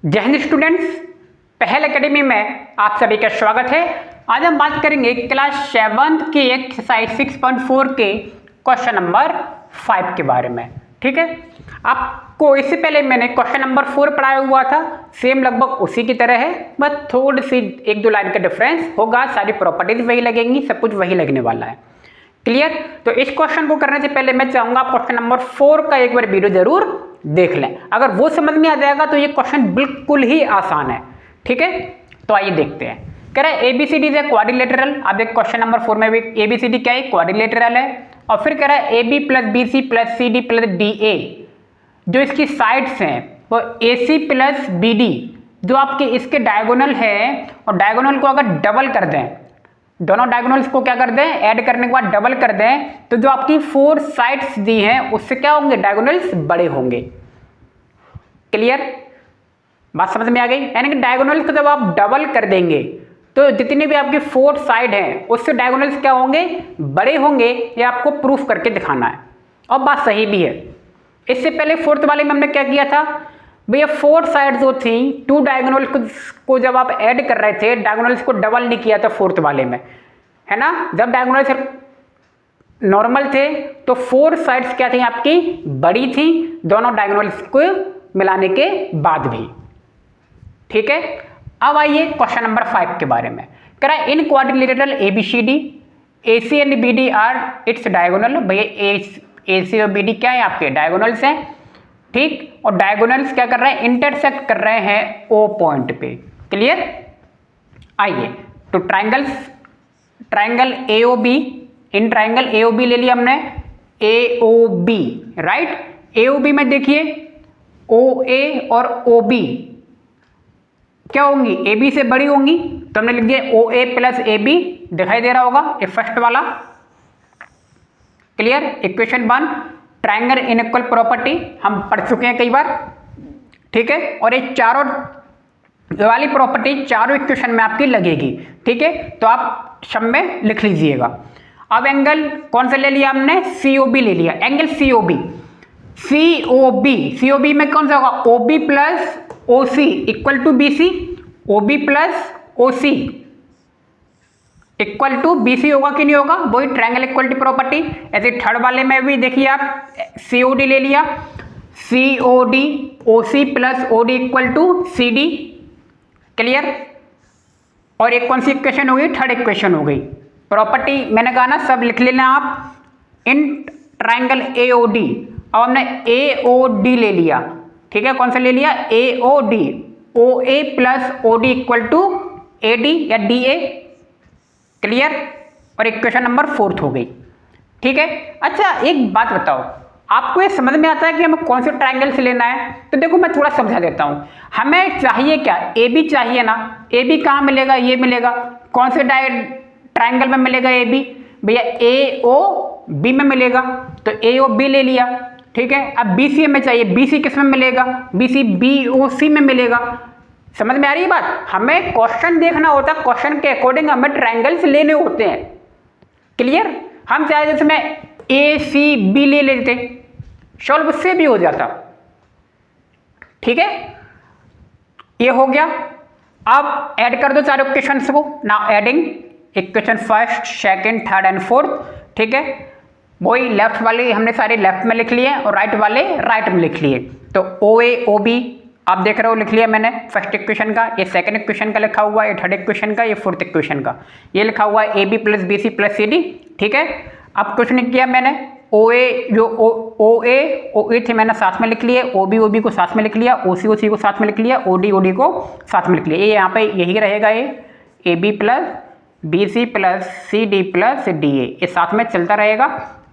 जय हिंद स्टूडेंट्स, पहल एकेडमी में आप सभी का स्वागत है। आज हम बात करेंगे क्लास 7th की एक्सरसाइज 6.4 के क्वेश्चन नंबर 5 के बारे में। ठीक है, आपको इससे पहले मैंने क्वेश्चन नंबर 4 पढ़ाया हुआ था, सेम लगभग उसी की तरह है, बस थोड़ी सी एक दो लाइन का डिफरेंस होगा। सारी प्रॉपर्टीज वही लगेंगी, सब कुछ वही लगने वाला है। क्लियर? तो इस क्वेश्चन को करने से पहले मैं चाहूंगा क्वेश्चन नंबर 4 का एक बार वीडियो जरूर देख लें। अगर वो समझ में आ जाएगा तो ये क्वेश्चन बिल्कुल ही आसान है। ठीक है, तो आइए देखते हैं। कह रहा है एबीसीडी इज क्वाड्रिलेटरल। अब एक क्वेश्चन नंबर 4 में भी एबीसीडी क्या है, क्वाड्रिलेटरल है। और फिर कह रहा है AB plus BC plus CD plus DA, जो इसकी साइड्स हैं वो AC प्लस BD, जो आपके इसके डायगोनल है, और डायगोनल को अगर डबल कर दें, दोनों डायगोनल्स को क्या कर दें, ऐड करने के बाद डबल कर दें, तो जो आपकी 4 साइड्स दी हैं उससे क्या होंगे, डायगोनल्स बड़े होंगे। क्लियर? बात समझ में आ गई? यानी कि डायगोनल्स को जब आप डबल कर देंगे तो जितने भी आपकी 4 साइड हैं उससे डायगोनल्स क्या होंगे, बड़े होंगे। ये आपको प्रूफ करके दिखाना है, और बात सही भी है। इससे पहले 4th वाले में हमने क्या किया था भैया, 4 साइड जो थी, 2 डायगोनल को जब आप ऐड कर रहे थे, डायगोनल्स को डबल नहीं किया था 4th वाले में, है ना। जब डायगोनल्स नॉर्मल थे तो 4 साइड्स क्या थी, आपकी बड़ी थी, दोनों डायगोनल्स को मिलाने के बाद भी। ठीक है, अब आइए क्वेश्चन नंबर 5 के बारे में। कह रहा है in quadrilateral ABCD AC and BD are its diagonal. भैया AC और BD क्या है, आपके डायगोनल्स हैं। ठीक, और डायगोनल्स क्या कर रहे हैं, इंटरसेक्ट कर रहे हैं O पॉइंट पे। क्लियर? आइए तो triangle AOB, in triangle AOB ले लिया हमने, AOB, राइट। AOB में देखिए OA और OB क्या होंगी, AB से बड़ी होंगी, तो हमने लिख दिया OA प्लस AB, दिखाई दे रहा होगा, ये फर्स्ट वाला। Clear? Equation 1, triangle inequal property हम पढ़ चुके हैं कई बार। ठीक है, और ये चारों वाली प्रॉपर्टी चारों इक्वेशन में आपकी लगेगी। ठीक है, तो आप सब में लिख लीजिएगा। अब एंगल कौन सा ले लिया हमने, COB ले लिया, एंगल COB में कौन सा होगा, OB plus OC equal to BC, OB plus OC equal to BC होगा कि नहीं होगा, वही ट्रायंगल इक्वलिटी प्रॉपर्टी। ऐसे थर्ड वाले में भी देखिए आप COD ले लिया, COD OC plus OD equal to CD। Clear? और एक कौन सी इक्वेशन हो गई, थर्ड इक्वेशन हो गई। प्रॉपर्टी मैंने कहा ना, सब लिख लेना आप, इन ट्रायंगल AOD। अब हमने AOD ले लिया। ठीक है, कौन सा ले लिया, AOD, OA plus OD equal to AD या DA। क्लियर? और इक्वेशन नंबर 4 हो गई। ठीक है, अच्छा एक बात बताओ, आपको ये समझ में आता है कि हमें कौन से ट्रायंगल से लेना है? तो देखो मैं थोड़ा समझा देता हूं। हमें चाहिए क्या, AB चाहिए ना। AB कहाँ मिलेगा, ये मिलेगा। कौन से ट्रायंगल में मिलेगा AB, भैया AOB में मिलेगा, तो AOB ले लिया। ठीक है, अब BC में चाहिए, BC किस में मिलेगा, BC BOC में मिलेगा। समझ में आ रही है बात? हमें क्वेश्चन देखना होता है, क्वेश्चन के अकॉर्डिंग हमें ट्रायंगल्स लेने होते हैं। क्लियर? हम चाहे जैसे मैं ACB ले लेते, सॉल्व उससे भी हो जाता। ठीक है, ये हो गया। अब ऐड कर दो चारों इक्वेशंस को। Now adding equation first, second, third and fourth. ठीक है, वही लेफ्ट वाले हमने सारे लेफ्ट में लिख लिए और राइट वाले राइट में लिख लिए। तो OA OB आप देख रहे हो, लिख लिया मैंने फर्स्ट इक्वेशन का, ये सेकंड इक्वेशन का लिखा हुआ है, ये थर्ड इक्वेशन का, ये फोर्थ इक्वेशन का, ये लिखा हुआ है AB plus BC plus CD। ठीक है, अब कुछ नहीं किया मैंने, OA जो OA OA थे मैंने साथ में लिख लिए, OB OB को साथ में लिख लिया, OC OC को साथ में लिख लिया, OD OD को साथ में लिख लिया। ये यहाँ पे यही रहेगा, ये AB plus BC plus CD plus DA, ये साथ में चलता रहेगा।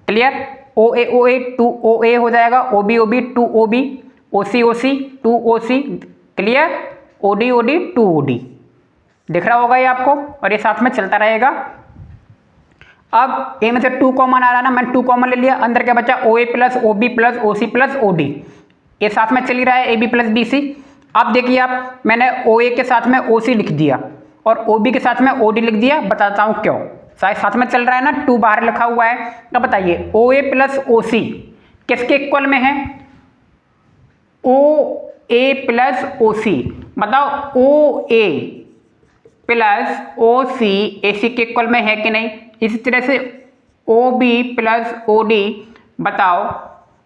क्लियर? OA OA 2 OA हो जाएगा, OB OB 2 OB, OC OC 2 OC। Clear? OD OD 2 OD दिख रहा होगा ये आपको, और ये साथ में चलता रहेगा। अब ए में से 2 कॉमन आ रहा ना, मैंने 2 कॉमन ले लिया, अंदर क्या बचा, OA plus OB plus OC plus OD, ये साथ में चल ही रहा है AB प्लस BC। अब देखिए आप, मैंने OA के साथ में OC लिख दिया और OB के साथ में OD लिख दिया, बताता हूँ क्यों। शायद साथ में चल रहा है ना, 2 बाहर लिखा हुआ है। तो बताइए OA प्लस OC किसके इक्वल में है, ए प्लस ओ सी, बताओ ओ ए प्लस ओ सी ए सी के इक्वल में है कि नहीं। इसी तरह से O B plus O D, बताओ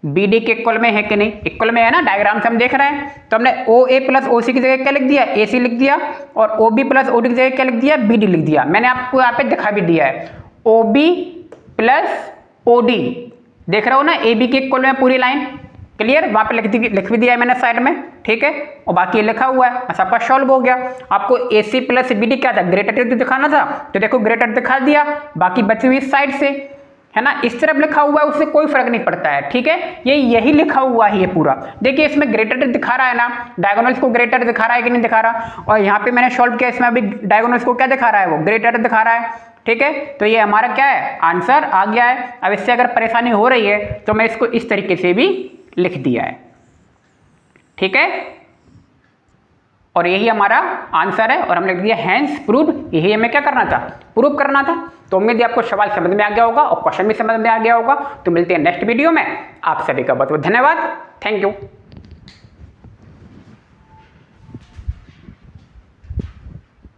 बी डी के इक्वल में है कि नहीं, इक्वल में है ना, डायग्राम से हम देख रहे हैं। तो हमने ओ ए प्लस ओ सी की जगह क्या लिख दिया, ए सी लिख दिया, और O B plus O D की जगह क्या लिख दिया, बी डी लिख दिया। मैंने आपको यहाँ पे दिखा भी दिया है, O B plus O D, देख रहे हो ना, ए बी के इक्वल में पूरी लाइन, क्लियर, वहां पे लिख भी दिया है मैंने साइड में, ठीक है। और बाकी लिखा हुआ है, बस आपका सॉल्व हो गया। आपको ए सी प्लस बी डी क्या था, ग्रेटर दिखाना था, तो देखो ग्रेटर दिखा दिया, बाकी बची हुई साइड से, है ना, इस तरफ लिखा हुआ है, उससे कोई फर्क नहीं पड़ता है, ठीक है। ये यही लिखा हुआ है ये पूरा, देखिए इसमें ग्रेटर दिखा रहा है ना, डायगोनल्स को ग्रेटर दिखा रहा है कि नहीं दिखा रहा, और यहाँ पे मैंने सॉल्व किया, इसमें अभी डायगोनल्स को क्या दिखा रहा है, वो ग्रेटर दिखा रहा है, ठीक है। तो ये हमारा क्या है, आंसर आ गया है। अब इससे अगर परेशानी हो रही है तो मैं इसको इस तरीके से भी लिख दिया है, ठीक है, और यही हमारा आंसर है, और हमने लिख दिया हैंस प्रूव्ड। यही हमें क्या करना था, प्रूव करना था। तो उम्मीद है आपको सवाल समझ में आ गया होगा और क्वेश्चन भी समझ में आ गया होगा। तो मिलते हैं नेक्स्ट वीडियो में, आप सभी का बहुत बहुत धन्यवाद, थैंक यू।